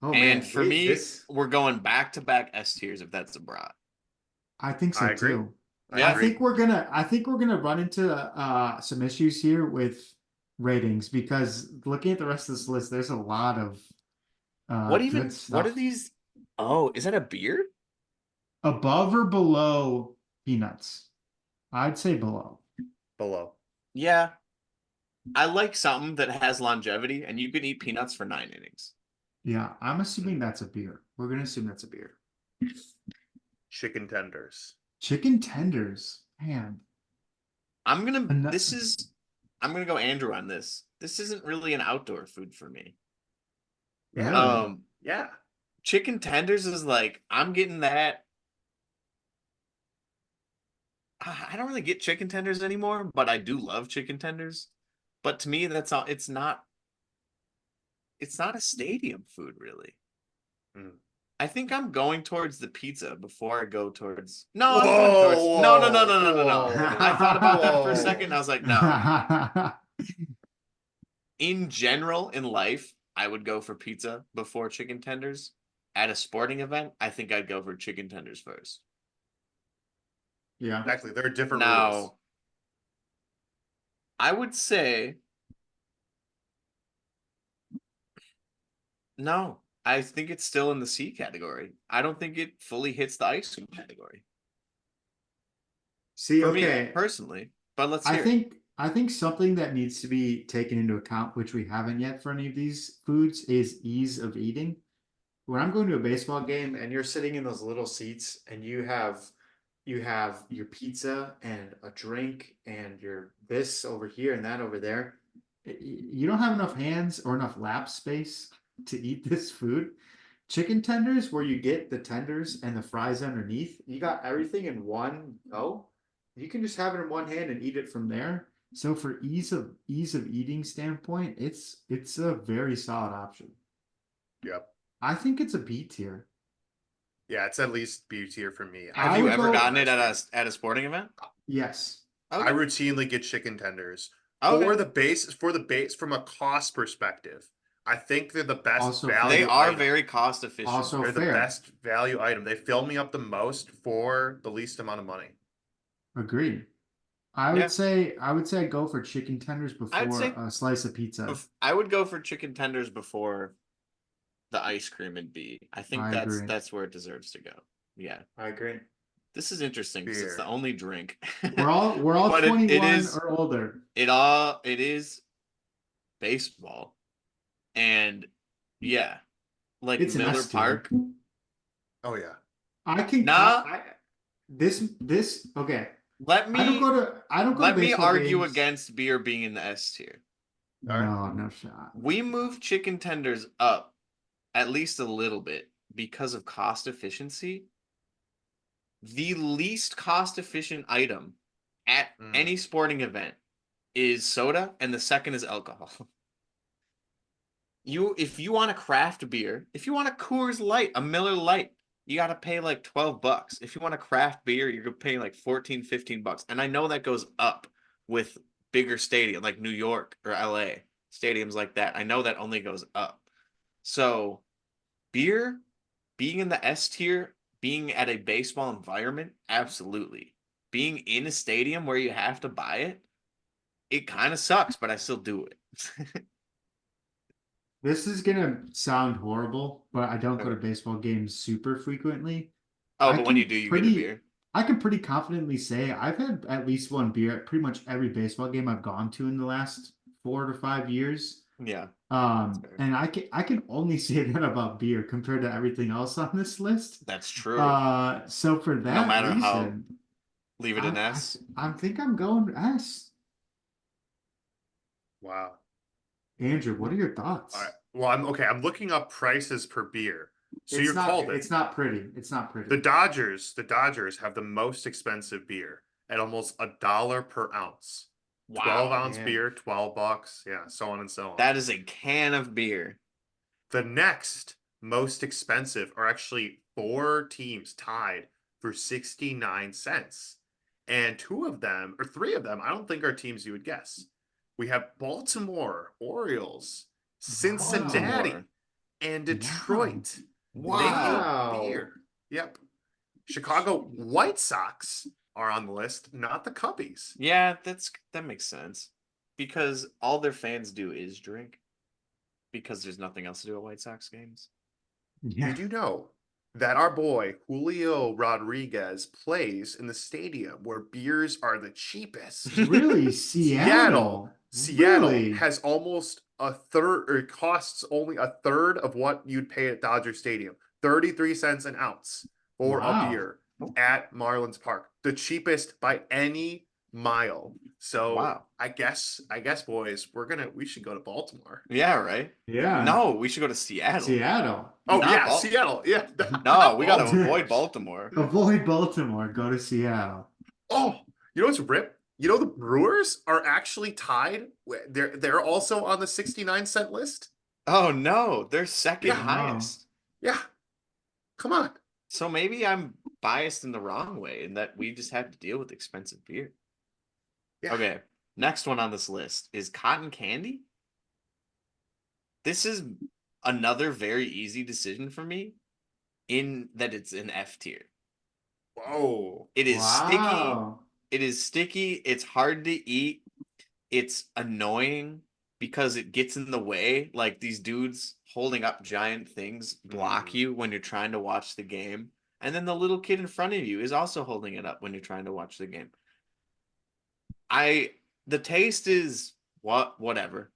Oh And man, for wait, me, this we're going back to back S tiers if that's a brat. I think so I agree. too. Yeah. I think we're gonna run into some issues here with ratings because looking at the rest of this list, there's a lot of good What are stuff. these? Oh, is that a beer? Above or below peanuts? I'd say below. Below. Yeah. I like something that has longevity, and you can eat peanuts for 9 innings. Yeah, I'm assuming that's a beer. We're gonna assume that's a beer. Chicken tenders. Chicken tenders, man. I'm gonna Ano- I'm gonna go Andrew on this. This isn't really an outdoor food for me. Yeah. Really? Yeah. Chicken tenders is like I'm getting that. I don't really get chicken tenders anymore, but I do love chicken tenders. But to me, that's all. It's not a stadium food, really. Mm. I think I'm going towards the pizza before I go towards. No, I'm going towards. No. I thought about that for a second. I was like, no. In general, in life, I would go for pizza before chicken tenders. At a sporting event, I think I'd go for chicken tenders first. Yeah. Exactly. There are different rules. Now, I would say no. I think it's still in the C category. I don't think it fully hits the ice cream category See, for me okay. personally. But let's hear it. I think something that needs to be taken into account, which we haven't yet for any of these foods, is ease of eating. when I'm going to a baseball game and you're sitting in those little seats and you have your pizza and a drink and your this over here and that over there, you don't have enough hands or enough lap space to eat this food. Chicken tenders, where you get the tenders and the fries underneath, you got everything in one go. You can just have it in one hand and eat it from there. So for ease of eating standpoint, it's a very solid option. Yep. I think it's a B tier. Yeah, it's at least B tier for me. Have I you would ever go- gotten it at a sporting event? Yes. I Okay. routinely get chicken tenders Okay. for the base from a cost perspective. I think they're the best Also value. They are item. very cost efficient. Also They're the fair. best value item. They fill me up the most for the least amount of money. Agreed. I Yeah. would say go for chicken tenders before say a slice of pizza. I would go for chicken tenders before the ice cream and B. I think I agree. that's where it deserves to go. Yeah. I agree. This is interesting because it's the Beer. only drink. We're all But it 21 is- or older. it is baseball. And yeah. Like It's an Miller S tier. Park. Oh yeah. I can Nah. this okay. Let I don't me go to let me baseball argue games. against beer being in the S tier. No shot. We moved chicken tenders up at least a little bit because of cost efficiency. The least cost efficient item at any sporting event is soda, and the second is alcohol. If you want a craft beer, if you want a Coors Light, a Miller Light, you got to pay like $12. If you want a craft beer, you're going to pay like 14, $15. And I know that goes up with bigger stadium like New York or LA, stadiums like that. I know that only goes up. So beer being in the S tier, being at a baseball environment, absolutely. Being in a stadium where you have to buy it, it kind of sucks, but I still do it. This is gonna sound horrible, but I don't go to Okay. baseball games super frequently. Oh, I but when can you do, you get a beer. I can pretty confidently say I've had at least one beer at pretty much every baseball game I've gone to in the last 4 to 5 years. Yeah. fair. And I can only say that about beer compared to everything else on this list. That's true. So for that matter how- reason, Leave it in S. I think I'm going S. Wow. Andrew, what are your thoughts? All right. Well, I'm looking up prices per beer. So It's you're not, called it. It's not pretty. It's not pretty. The Dodgers have the most expensive beer at almost $1 per ounce. Wow. 12-ounce man. beer, $12. Yeah, so on and so on. That is a can of beer. The next most expensive are actually 4 teams tied for 69 cents. And 2 of them, or 3 of them, I don't think are teams you would guess. We have Baltimore Orioles, Cincinnati, Baltimore. and Detroit. Wow. Making beer. Yep. Chicago White Sox are on the list, not the Cubbies. Yeah, that makes sense. Because all their fans do is drink. Because there's nothing else to do at White Sox games. Yeah. Did you know that our boy Julio Rodriguez plays in the stadium where beers are the cheapest? Really? Seattle? Seattle Really? has almost a third, or it costs only a third of what you'd pay at Dodger Stadium. 33 cents an ounce for Wow. a beer at Marlins Park. The cheapest by any mile. So Wow. I guess boys, we should go to Baltimore. Yeah, right? Yeah. No, we should go to Seattle. Seattle. Oh Not yeah, Bal- Seattle. Yeah. No, we got to Baltimore. avoid Baltimore. Avoid Baltimore. Go to Seattle. Oh, you know what's rip? You know the Brewers are actually tied. They're also on the 69-cent list. Oh no, they're second Yeah. highest. Yeah. Come on. So maybe I'm biased in the wrong way in that we just have to deal with expensive beer. Yeah. Okay, next one on this list is cotton candy. This is another very easy decision for me in that it's an F tier. Whoa. It is sticky. Wow. It is sticky. It's hard to eat. It's annoying because it gets in the way. Like these dudes holding up giant things block you when you're trying to watch the game. And then the little kid in front of you is also holding it up when you're trying to watch the game. The taste is whatever.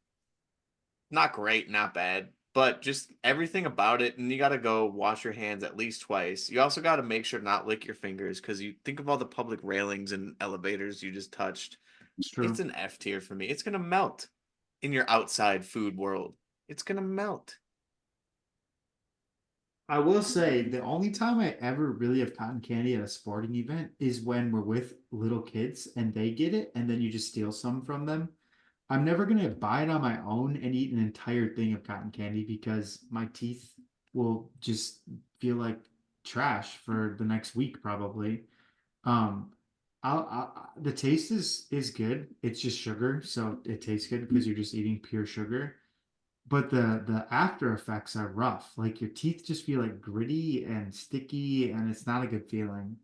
Not great, not bad, but just everything about it, and you got to go wash your hands at least twice. You also got to make sure not lick your fingers because you think of all the public railings and elevators you just touched. It's true. It's an F tier for me. It's gonna melt in your outside food world. It's gonna melt. I will say the only time I ever really have cotton candy at a sporting event is when we're with little kids and they get it and then you just steal some from them. I'm never gonna buy it on my own and eat an entire thing of cotton candy because my teeth will just feel like trash for the next week probably. Um, the taste is good. It's just sugar, so it tastes good because you're just eating pure sugar. But the after effects are rough. Like your teeth just feel like gritty and sticky, and it's not a good feeling.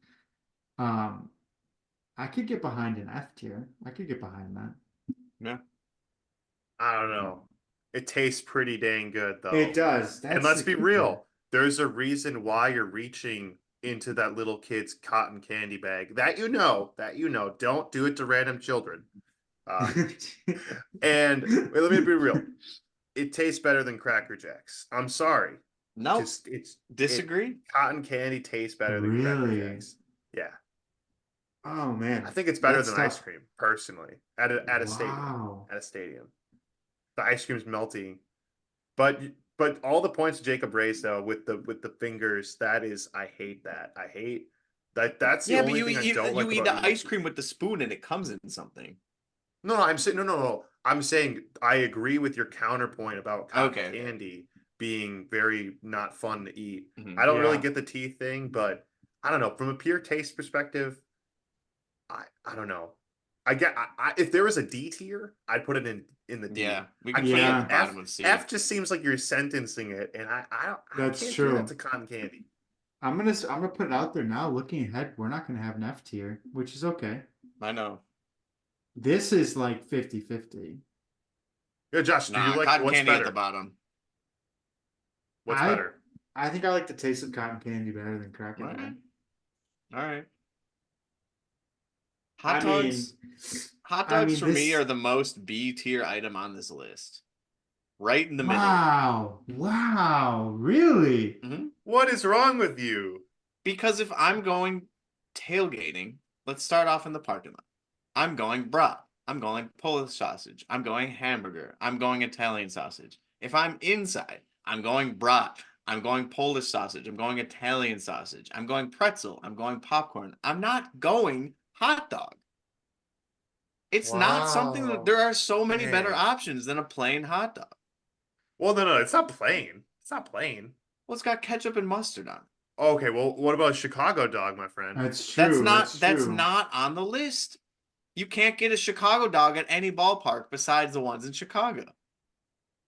Um, I could get behind an F tier. I could get behind that. Yeah. I don't know. It tastes pretty dang good It though. does. And That's let's the be kicker. real. There's a reason why you're reaching into that little kid's cotton candy bag. That you know. Don't do it to random children. Uh, and wait, let me be real. It tastes better than Cracker Jacks. I'm sorry. Nope. Just it Disagree. cotton candy tastes better than Cracker Really? Jacks. Yeah. Oh man, I think it's better that than ice stuff. cream, personally, at a stadium. Wow. At a stadium. The ice cream's melty. But all the points Jacob raised though with the fingers, that is I hate that. I hate that that's the Yeah, but only you thing I eat don't you like eat about the eating ice cream with the spoon and it comes in something. No, I'm saying no. I'm saying I agree with your counterpoint about cotton Okay. candy being very not fun to eat. Mhm. I don't really Yeah. get the teeth thing, but I don't know. From a pure taste perspective, I don't know. If there was a D tier, I'd put it in the D. Yeah, we I can put it at can't the Yeah. bottom of C. F just seems like you're sentencing it, and I That's can't do that true. to cotton candy. I'm gonna put it out there now. Looking ahead, we're not gonna have an F tier, which is okay. I know. This is like 50-50. Yeah, Josh, do you Nah, like cotton what's candy at the better? bottom. What's I better? I think I like the taste of cotton candy better than All Cracker right. Jack. All right. Hot I mean, dogs. Hot I dogs mean for me this. are the most B tier item on this list. Right in the middle. Wow, wow, really? Hmm. What is wrong with you? Because if I'm going tailgating, let's start off in the parking lot. I'm going brat. I'm going Polish sausage. I'm going hamburger. I'm going Italian sausage. If I'm inside, I'm going brat. I'm going Polish sausage. I'm going Italian sausage. I'm going pretzel. I'm going popcorn. I'm not going hot dog. It's not something that Wow. there are so many better Dang. options than a plain hot dog. Well, no, it's not plain. It's not plain. Well, it's got ketchup and mustard on it. Okay, well, what about a Chicago dog, my friend? That's That's true. That's not that's true. not on the list. You can't get a Chicago dog at any ballpark besides the ones in Chicago.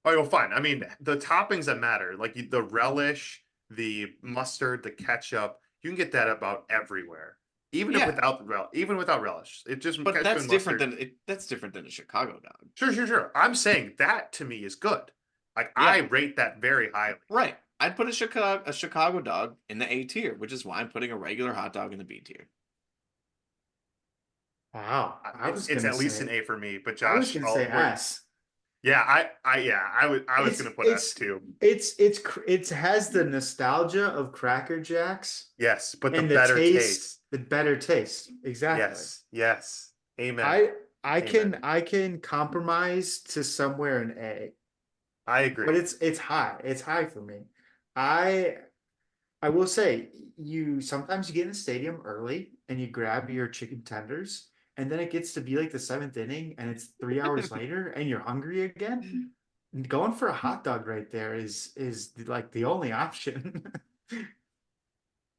Oh, well, fine. I mean, the toppings that matter, like the relish, the mustard, the ketchup, you can get that about everywhere. Yeah, Even without relish, it just but ketchup and mustard. that's different than a Chicago dog. Sure. I'm saying that to me is good. Like I Yeah, rate that very highly. right. I'd put a Chicago dog in the A tier, which is why I'm putting a regular hot dog in the B tier. Wow. I was It's gonna at least an say A for me. But I was Josh, gonna say we're S. yeah, I was It's gonna put S it's too. it has the nostalgia of Cracker Jacks Yes, but the and the better taste, taste. the better taste. Exactly. Yes. Amen. I I Amen. can I can compromise to somewhere in A, I but agree. it's high. It's high for me. I I will say you sometimes you get in the stadium early and you grab your chicken tenders, and then it gets to be like the seventh inning and it's 3 hours later and you're hungry again. Going for a hot dog right there is like the only option.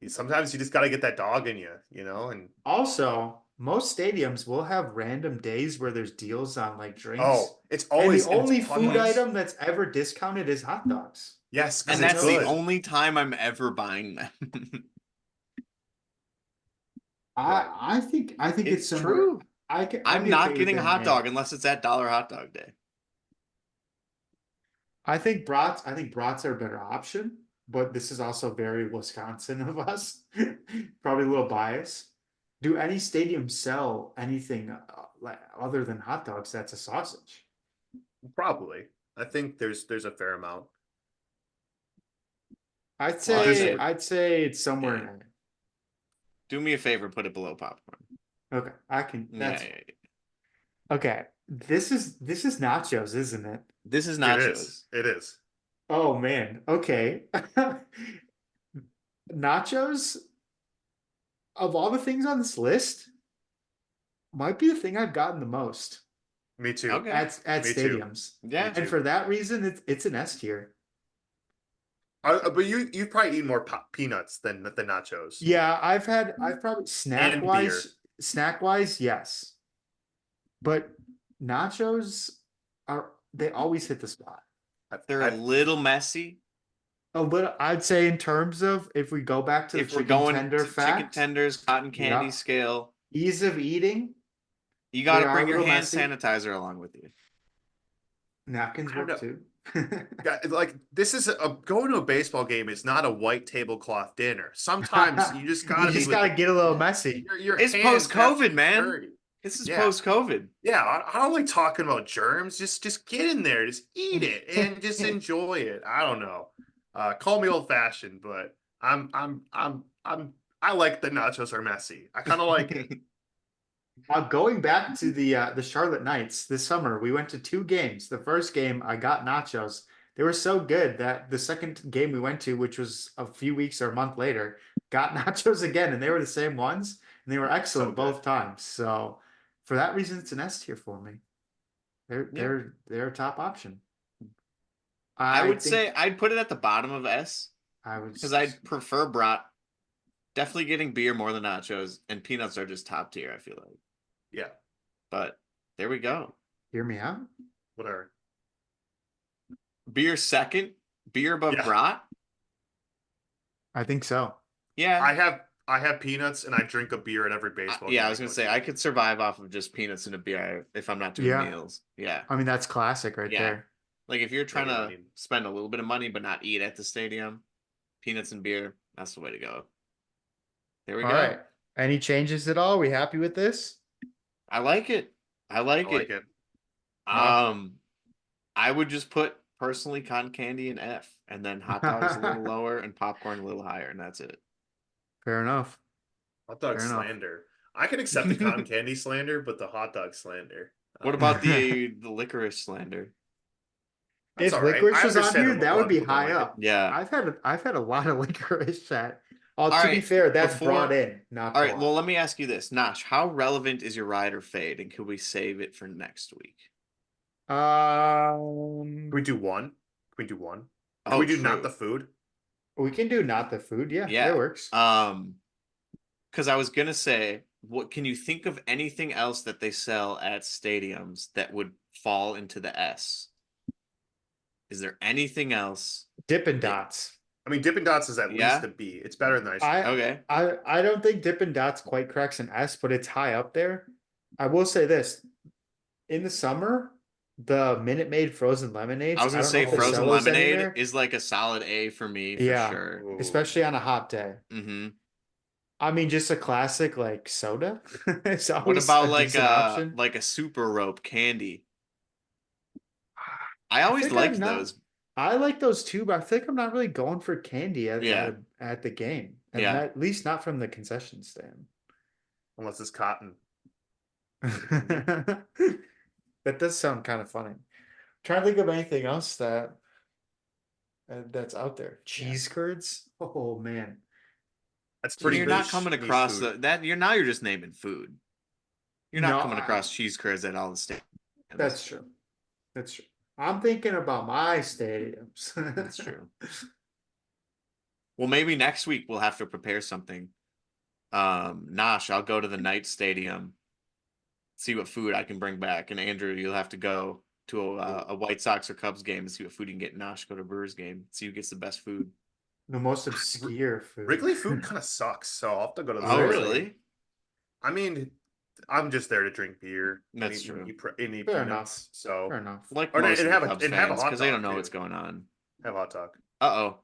Sometimes you just got to get that dog in you, and Also, most stadiums will have random days where there's deals on like drinks, oh, it's and the always and it's only food Mhm. punnies. item that's ever discounted is hot dogs. Yes, because And I've it's that's the good. noticed. only time I'm ever buying them. Right. I think it's It's somewhere. true. I'd I'm be okay not with getting it a in hot A. dog unless it's at Dollar Hot Dog Day. I think brats are a better option, but this is also very Wisconsin of us. Probably a little bias. Do any stadiums sell anything like other than hot dogs that's a sausage? Probably. I think there's a fair amount. I'd Watch say it. I'd say it's somewhere Yeah. in there. Do me a favor, put it below popcorn. Okay, I can. Yeah, That's yeah, yeah. okay. This is nachos, isn't it? This is It is. nachos. It is. Oh man. Okay. Nachos, of all the things on this list, might be the thing I've gotten the most Me too. Okay. at Me too. stadiums. Yeah. And for that reason, it's an S tier. But you probably eat more peanuts than the nachos Yeah, I've probably and beer. snack wise, yes. But nachos they always hit the spot. They're a little messy. A little, I'd say in terms of if we go back to the If we're chicken going tender to chicken fact, tenders, cotton candy Yep. scale, ease of eating, you they got to are a bring your little hand messy. sanitizer along with you. Napkins I don't work know. too. Yeah, like this is going to a baseball game is not a white tablecloth dinner. Sometimes you just You gotta just be with gotta get a little messy. your It's hands have to post-COVID, be man. dirty. This is Yeah. post-COVID. Yeah, I don't like talking about germs. Just get in there, just eat it, and just enjoy it. I don't know. Call me old fashioned, but I like the nachos are messy. I kind of like it. Going back to the Charlotte Knights this summer, we went to two games. The first game, I got nachos. They were so good that the second game we went to, which was a few weeks or a month later, got nachos again, and they were the same ones, and they were excellent So both good. times. So for that reason, it's an S tier for me. They're Yeah. they're a top option. I would think say I'd put it at the bottom of S I would because I'd prefer brat. Definitely getting beer more than nachos, and peanuts are just top tier, I feel like. Yeah, But there we go. hear me out. whatever. Beer second, beer above Yeah. brat. I think so. Yeah. I have peanuts and I drink a beer at every baseball game. Yeah, I was go gonna say to. I could survive off of just peanuts and a beer if I'm not doing Yeah. meals. Yeah. I mean, that's classic right Yeah. there. Like if you're trying you don't to need- spend a little bit of money but not eat at the stadium, peanuts and beer, that's the way to go. There we All go. right. Any changes at all? We happy with this? I like it. I I like like it. it. I would just put personally cotton candy in F, and then hot dogs a little lower and popcorn a little higher, and that's it. Fair enough. Hot dog Fair enough. slander. I can accept the cotton candy slander, but the hot dog slander. What about the licorice slander? That's If all right. licorice I was on understand here, a that lot would of be people don't high like it. up. Yeah. I've had a lot of licorice that. Oh, All to be right, fair, that's before- brought in, not All right, bought. well, let me ask you this. Nosh, how relevant is your ride or fade, and could we save it for next week? Can we do one? Can we do one? Can Oh, we do not true. the food? We can do not the food. Yeah, Yeah. that works. Because I was gonna say, what can you think of anything else that they sell at stadiums that would fall into the S? Is there anything else? Dippin' Dots. I mean, Dippin' Dots is at Yeah. least a B. It's better than ice cream. Okay. I don't think Dippin' Dots quite cracks an S, but it's high up there. I will say this: in the summer, the Minute Maid frozen lemonades. I was gonna don't know say if they frozen sell those lemonade anywhere. is like a solid A for me for Yeah. sure. Ooh. Especially on a hot day. Mm-hmm. I mean, just a classic like soda. It's What always about a like decent option. like a super rope candy? I always think I'm liked not- those. I like those too, but I think I'm not really going for candy Yeah. at the game, and Yeah. at least not from the concession stand. Unless it's cotton. That does sound kind of funny. Trying to think of anything else that's out there. Cheese curds. Oh man, That's So pretty. you're not niche- coming niche across food. that you're just naming food. You're not No, coming across cheese curds at all the stadiums. that's true. That's true. I'm thinking about my stadiums. That's true. Well, maybe next week we'll have to prepare something. Nosh, I'll go to the night stadium, see what food I can bring back, and Andrew, you'll have to go to a White Sox or Cubs game and see what food you can get. Nosh, go to a Brewers game, see who gets the best food. The most obscure food. Wrigley food kind of sucks, so I'll have to go to the. Oh, Really? really? I mean, I'm just there to drink beer. That's and true. And eat Fair peanuts. So Fair enough. Like Or most and of have the a- Cubs and have a fans hot because they don't dog, know what's too. going on. have hot dog. Uh-oh.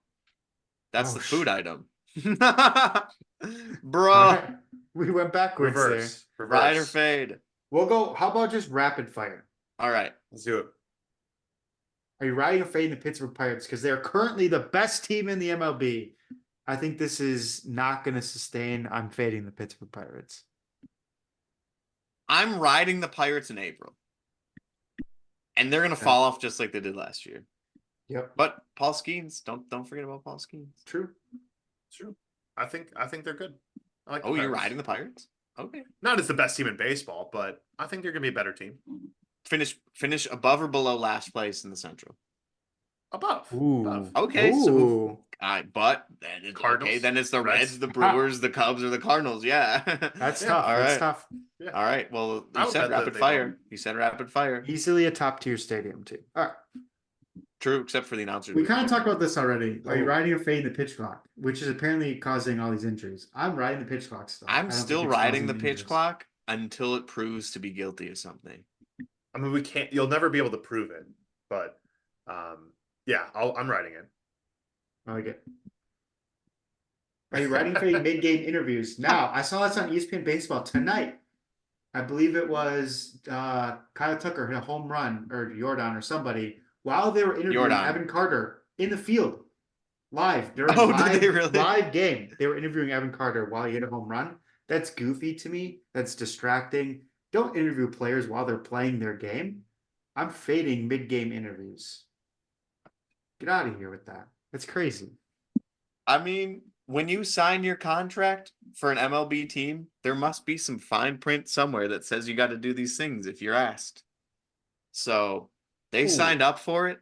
That's Oh, the food shit. item. All Bruh. right. We went backwards there. Reverse. Ride or fade. We'll go. How about just rapid fire? All right. Let's do it. Are you riding or fading the Pittsburgh Pirates? Because they're currently the best team in the MLB. I think this is not going to sustain. I'm fading the Pittsburgh Pirates. I'm riding the Pirates in April. And they're gonna Okay. fall off just like they did last year. Yep. But Paul Skeens, don't forget about Paul Skeens. True. True. I think they're good. I like the Oh, you're Pirates. riding the Pirates? Okay. Not as the best team in baseball, but I think they're gonna be a better team. Finish above or below last place in the Central. Above. Ooh. Above. Okay, so Ooh. but then it's Cardinals, okay, then it's the Reds. Reds, the Brewers, the Cubs, or the Cardinals. Yeah. That's Yeah, tough. all That's right. tough. Yeah. All right. Well, I you would said bet that rapid they fire. don't. You said rapid fire. Easily a top tier stadium too. All right. True, except for the announcer. We kind of talked about this already. Are you Oh. riding or fading the pitch clock, which is apparently causing all these injuries? I'm riding the pitch clock still. I I'm don't still think it's riding causing the pitch injuries. clock until it proves to be guilty of something. I mean, you'll never be able to prove it, but yeah, I'm writing it. I like it. Are you writing for mid-game interviews? Now, I saw this on ESPN Baseball tonight. I believe it was Kyle Tucker hit a home run, or Jordan or somebody, while they were interviewing Jordan. Evan Carter in the field. Live during Oh, did they really? live game. They were interviewing Evan Carter while he hit a home run. That's goofy to me. That's distracting. Don't interview players while they're playing their game. I'm fading mid-game interviews. Get out of here with that. That's crazy. I mean, when you sign your contract for an MLB team, there must be some fine print somewhere that says you got to do these things if you're asked. So they Ooh. signed up for it.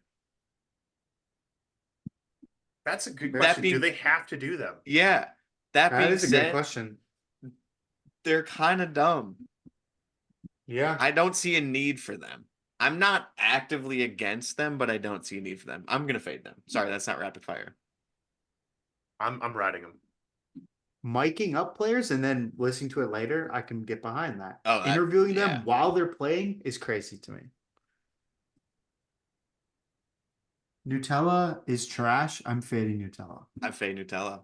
That's a good That question. being- Do they have to do them? Yeah. That being Is a good said, question. they're kind of dumb. Yeah. I don't see a need for them. I'm not actively against them, but I don't see a need for them. I'm gonna fade them. Sorry, that's not rapid fire. I'm riding them. Miking up players and then listening to it later, I can get behind that. Oh, Interviewing them yeah. while they're playing is crazy to me. Nutella is trash. I'm fading Nutella. I fade Nutella.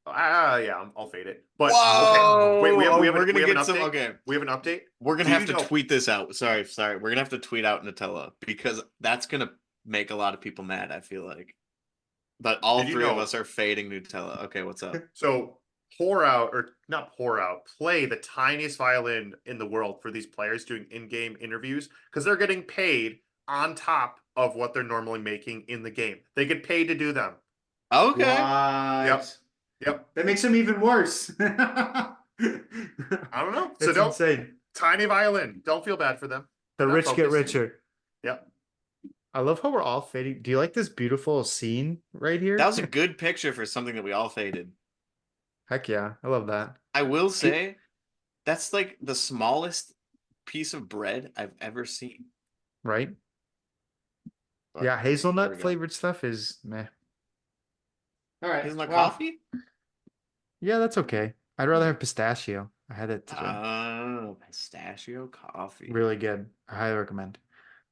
I'll fade it. But Whoa! okay, wait, we have we're gonna we have get an some. update? Okay, We have an update. we're gonna Do have you to know- tweet this out. Sorry. We're gonna have to tweet out Nutella because that's gonna make a lot of people mad. I feel like, but all Did you three of know- us are fading Nutella. Okay, what's up? So play the tiniest violin in the world for these players doing in-game interviews because they're getting paid on top of what they're normally making in the game. They get paid to do them. Okay. What? Yep. That makes them even worse. I don't know. So That's don't insane. tiny violin. Don't feel bad for them. The Not rich get focused. richer. Yep. I love how we're all fading. Do you like this beautiful scene right here? That was a good picture for something that we all faded. Heck yeah. I love that. I will say, that's like the smallest piece of bread I've ever seen. Right? But Yeah, there we hazelnut go. flavored stuff is meh. All right. Hazelnut well, coffee? Yeah, that's okay. I'd rather have pistachio. I had it today. Oh, pistachio coffee. Really good. I highly recommend.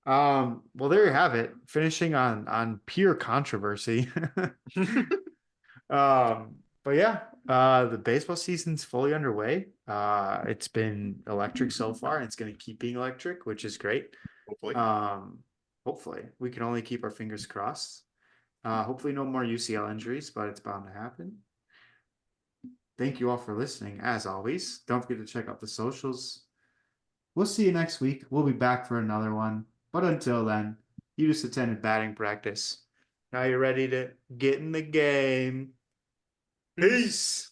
Well, there you have it. Finishing on pure controversy. But yeah, the baseball season's fully underway. It's been electric so far, and it's going to keep being electric, which is great. Hopefully. Hopefully we can only keep our fingers crossed. Hopefully no more UCL injuries, but it's bound to happen. Thank you all for listening. As always, don't forget to check out the socials. We'll see you next week. We'll be back for another one. But until then, you just attended batting practice. Now you're ready to get in the game. Peace.